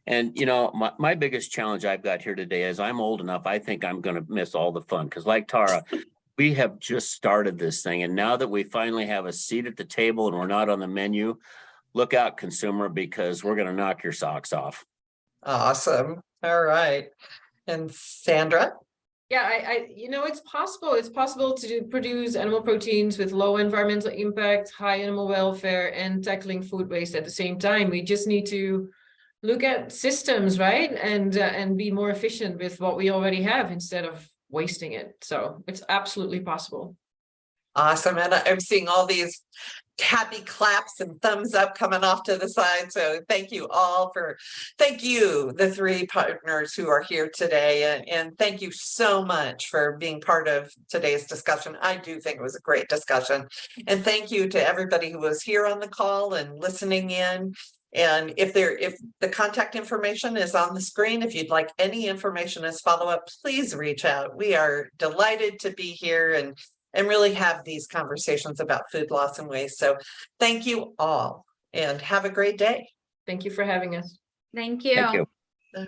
And, you know, my biggest challenge I've got here today is I'm old enough. I think I'm going to miss all the fun because, like Tara, we have just started this thing. And now that we finally have a seat at the table and we're not on the menu, look out, consumer, because we're going to knock your socks off. Awesome. All right. And Sandra? Yeah, you know, it's possible. It's possible to produce animal proteins with low environmental impact, high animal welfare, and tackling food waste at the same time. We just need to look at systems, right? And be more efficient with what we already have instead of wasting it. So it's absolutely possible. Awesome. And I'm seeing all these happy claps and thumbs up coming off to the side. So thank you all thank you, the three partners who are here today. And thank you so much for being part of today's discussion. I do think it was a great discussion. And thank you to everybody who was here on the call and listening in. And if the contact information is on the screen, if you'd like any information as follow-up, please reach out. We are delighted to be here and really have these conversations about food loss and waste. So thank you all and have a great day. Thank you for having us. Thank you. Thank you.